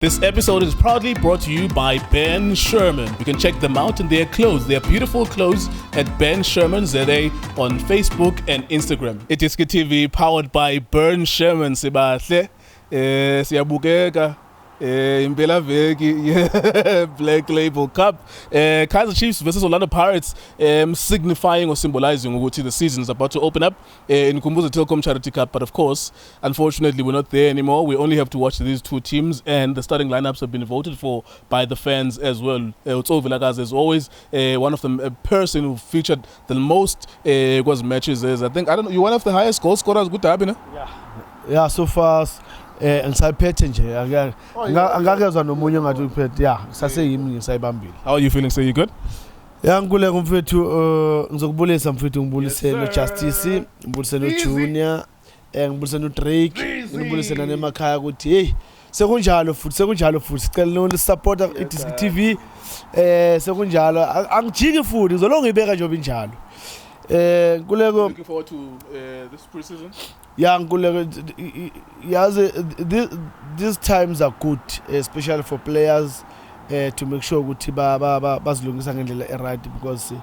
This episode is proudly brought to you by Ben Sherman. You can check them out in their clothes. They are beautiful clothes at Ben Sherman ZA on Facebook and Instagram. iDiskiTV powered by Ben Sherman. Sibahle, siyabukeka. Impela veki, Black Label Cup. Kaizer Chiefs versus Orlando Pirates, signifying or symbolizing ukuthi the season is about to open up in Kumbuzo Telkom Charity Cup. But of course, unfortunately, we're not there anymore. We only have to watch these two teams, and the starting lineups have been voted for by the fans as well. Tso Vilakazi is always one of them, a person who featured the most matches. I don't know, you're one of the highest goal scorers. Good to have, you. Yeah, so far. Ngisayiphethe nje angakezwa nomunye ngathi uphethe saseyimi ngisayibambile. How are you feeling? So you good? Ngikule kumfethu ngizokubulisa mfethu ngibulise no Justice, ngibulise no Junior, ngibulise no Drake, ngibulise nane emakhaya ukuthi hey sekunjalo futhi sicela no support iDiskiTV sekunjalo angijiki futhi ngizolonga ibeka nje obinjalo. Looking forward to this preseason. Yeah, these times are good, especially for players to make sure ukuthi bazilungisa ngendlela right, because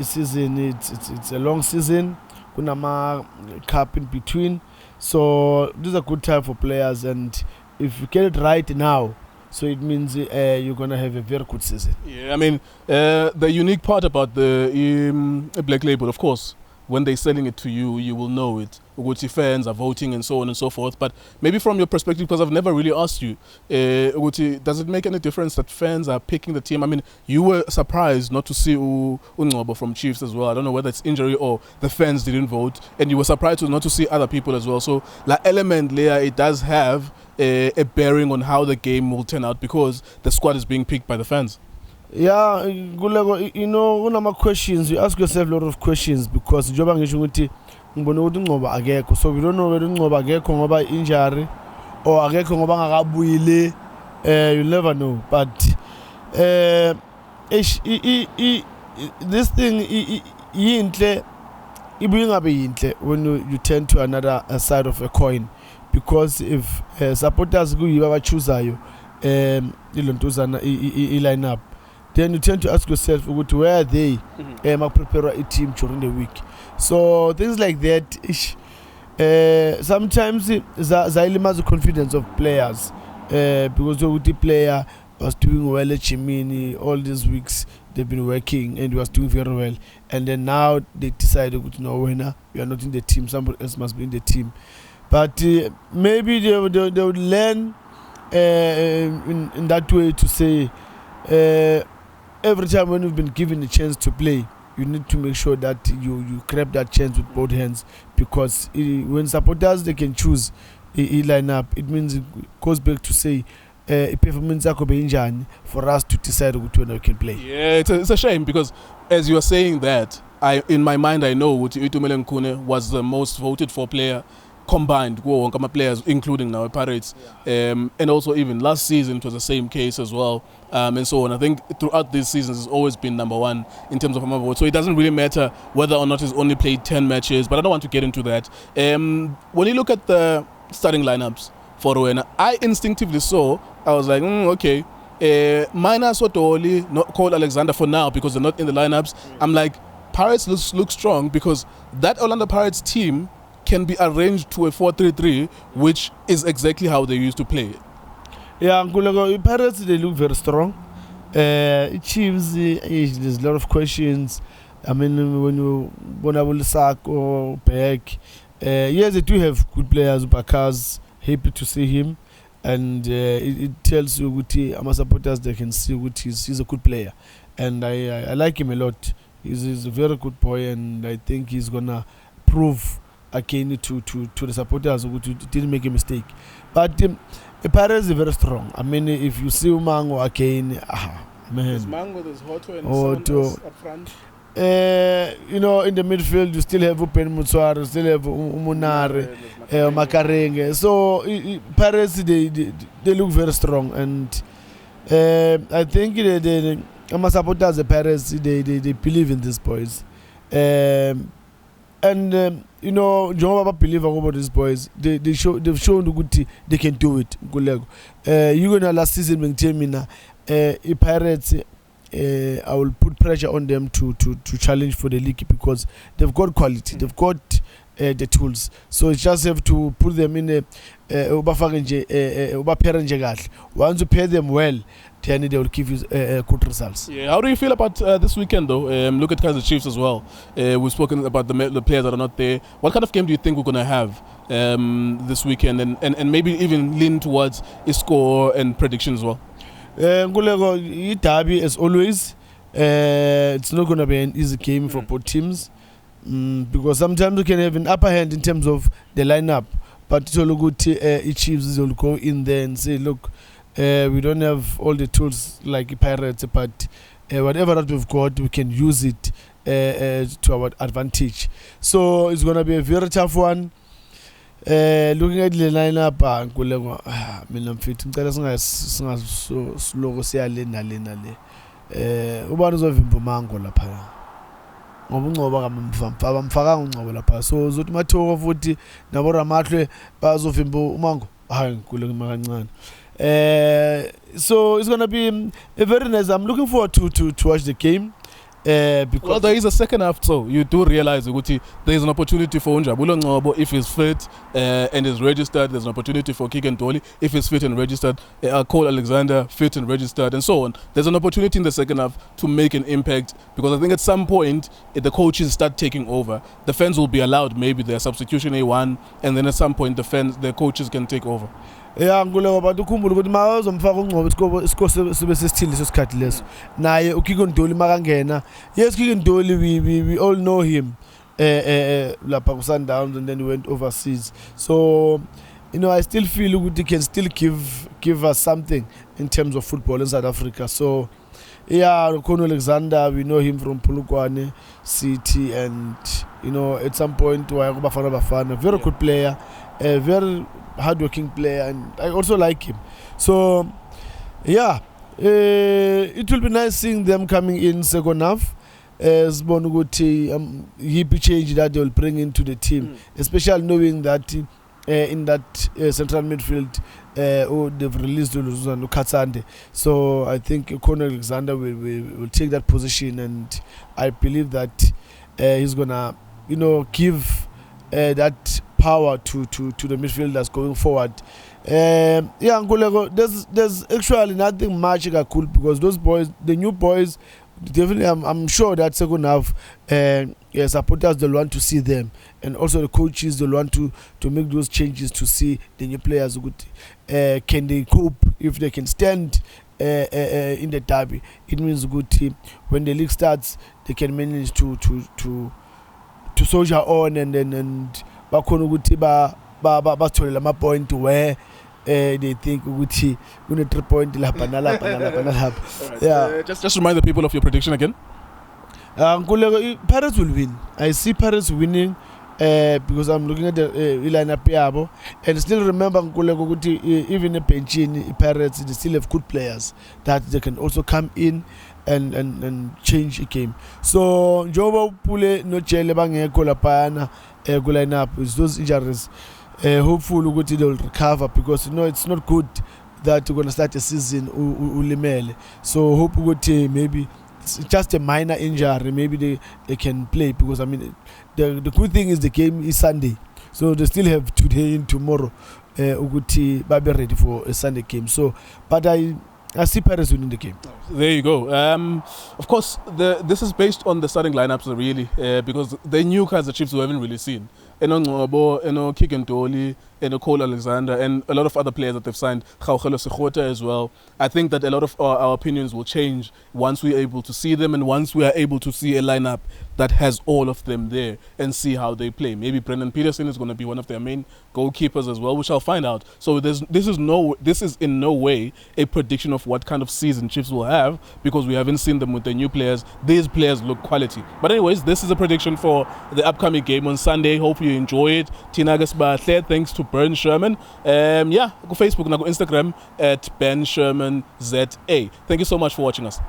season it's a long season, kunama cup in between, so this is a good time for players, and if you get it right now, so it means you're going to have a very good season. Yeah, I mean, the unique part about the Black Label, of course, when they're selling it to you, you will know it. Uguti fans are voting and so on and so forth. But maybe from your perspective, because I've never really asked you, Uguti, does it make any difference that fans are picking the team? I mean, you were surprised not to see Ungobo from Chiefs as well. I don't know whether it's injury or the fans didn't vote. And you were surprised not to see other people as well. So, la element layer, it does have a bearing on how the game will turn out because the squad is being picked by the fans. Yeah, you know, one of my questions, you ask yourself a lot of questions because so we don't know whether ngoba akekho ngoba injury or akekho ngoba ngakabuyile, you never know, but this thing yinhle ibuye ngabe yinhle when you turn to another side of a coin, because if supporters kuyiba abachuzayo ilontuzana line up, then you tend to ask yourself, where are they prepare a team during the week? So things like that, sometimes zayilimaza the confidence of players, because the player was doing well at Chimini all these weeks. They've been working and he was doing very well, and then now they decided, no, winner, we are not in the team. Somebody else must be in the team. But maybe they would learn in that way to say. Every time when you've been given a chance to play, you need to make sure that you grab that chance with both hands, because when supporters they can choose a line up, it means it goes back to say performance for us to decide when we can play. Yeah, it's a shame because as you are saying that, in my mind I know Utumele Nkune was the most voted for player combined players, including now Pirates, and also even last season it was the same case as well, and so on. I think throughout these seasons it's always been number one in terms of home vote, so it doesn't really matter whether or not he's only played 10 matches, but I don't want to get into that. When you look at the starting lineups for Rowena, I instinctively saw, I was like, okay, minus Otoli, not called Alexander for now because they're not in the lineups. I'm like, Pirates look strong because that Orlando Pirates team can be arranged to a 4-3-3, which is exactly how they used to play. Yeah, Pirates, they look very strong. Chiefs, there's a lot of questions. I mean, when you want to sack or back, yes, they do have good players. Bakaz, happy to see him, and it tells you what our supporters they can see what he's a good player, and I like him a lot. He's a very good boy, and I think he's gonna prove again to the supporters who didn't make a mistake. But the Pirates are very strong. I mean, if you see Mango again, man. There's Mango, there's Hoto, and someone else up front. You know, in the midfield, you still have Upen Mutsuar, still have Umunare, Makarenge. So Pirates, they look very strong, and I think my supporters, the Pirates, they believe in these boys. and you know, njengoba believe about these boys, they've shown ukuthi they can do it. You know, last season bengithe mina Pirates, I will put pressure on them to challenge for the league because they've got quality, they've got the tools. So you just have to put them in once you pair them well, then they will give you good results. Yeah. How do you feel about this weekend though? Look at Kaizer Chiefs as well. We've spoken about the players that are not there. What kind of game do you think we're going to have this weekend, and maybe even lean towards a score and prediction as well? Derby as always. It's not going to be an easy game for both teams. Because sometimes you can have an upper hand in terms of the lineup, but it's all good. Chiefs will go in there and say, look, we don't have all the tools like Pirates, but whatever that we've got, we can use it to our advantage. So it's going to be a very tough one. Looking at the lineup, I'm fit. Ngobuncoba abamfakanga ungcobo lapha, so uzothi mathoko futhi nabo Ramatlwe bazovimba umango hayi ngikule kancane. So it's going to be a very nice. I'm looking forward to watch the game. Because there is a second half, so you do realize there is an opportunity for Unjabulo Ngcobo if he's fit and is registered. There's an opportunity for Keagan Dolly if he's fit and registered. Cole Alexander fit and registered, and so on. There's an opportunity in the second half to make an impact, because I think at some point if the coaches start taking over, the fans will be allowed maybe their substitution A1, and then at some point the coaches can take over. Yeah, nguleko abantu ukhumbula ukuthi mawazomfaka ungcobo isikole sibe sesithili leso sikhathi leso naye uKeagan Dolly makangena. Yes, Keagan Dolly, we all know him lapha ku Sundowns, and then he went overseas. So you know, I still feel he can still give us something in terms of football in South Africa. So yeah, Cole Alexander, we know him from Polokwane City, and you know, at some point Bafana, very good player, a very hardworking player, and I also like him. So yeah, it will be nice seeing them coming in second half as Bonuguti hippie change that they will bring into the team, especially knowing that in that central midfield they've released Luzano Katsande. So I think Cole Alexander will take that position, and I believe that he's gonna, you know, give that power to the midfielders going forward. Yeah, Nguleko, there's actually nothing much cool, because those boys, the new boys, definitely I'm sure that second half supporters will want to see them, and also the coaches will want to make those changes to see the new players. Can they cope? If they can stand in the derby, it means a good team. When the league starts, they can manage to soldier on, and bakhona ukuthi batholela ama point where they think ukuthi kune 3 point lapha nalapha. Yeah, just remind the people of your prediction again. Pirates will win. I see Pirates winning because I'm looking at the lineup yabo, and still remember Nkuleko ukuthi even benchini Pirates, they still have good players that they can also come in and change the game. So njoba upule no Chele bangekho lapha ku lineup with those injuries, hopefully ukuthi they will recover, because you know it's not good that you're going to start a season ulimele. So hope ukuthi maybe it's just a minor injury, maybe they can play, because I mean the good thing is the game is Sunday, so they still have today and tomorrow ukuthi be ready for a Sunday game. So but I see Paris winning the game. There you go. Of course, this is based on the starting lineups, really, because the new Kaizer Chiefs we haven't really seen. Ngcobo, Keagan Dolly, Cole Alexander, and a lot of other players that they've signed, Soweto as well. I think that a lot of our opinions will change once we're able to see them, and once we are able to see a lineup that has all of them there and see how they play. Maybe Brendan Peterson is going to be one of their main goalkeepers as well. We shall find out. So this is in no way a prediction of what kind of season Chiefs will have, because we haven't seen them with the new players. These players look quality. But anyways, this is a prediction for the upcoming game on Sunday. Hope you enjoy it. Tinagas Bahle, thanks to Ben Sherman. Yeah, go Facebook, go Instagram at Ben Sherman ZA. Thank you so much for watching us.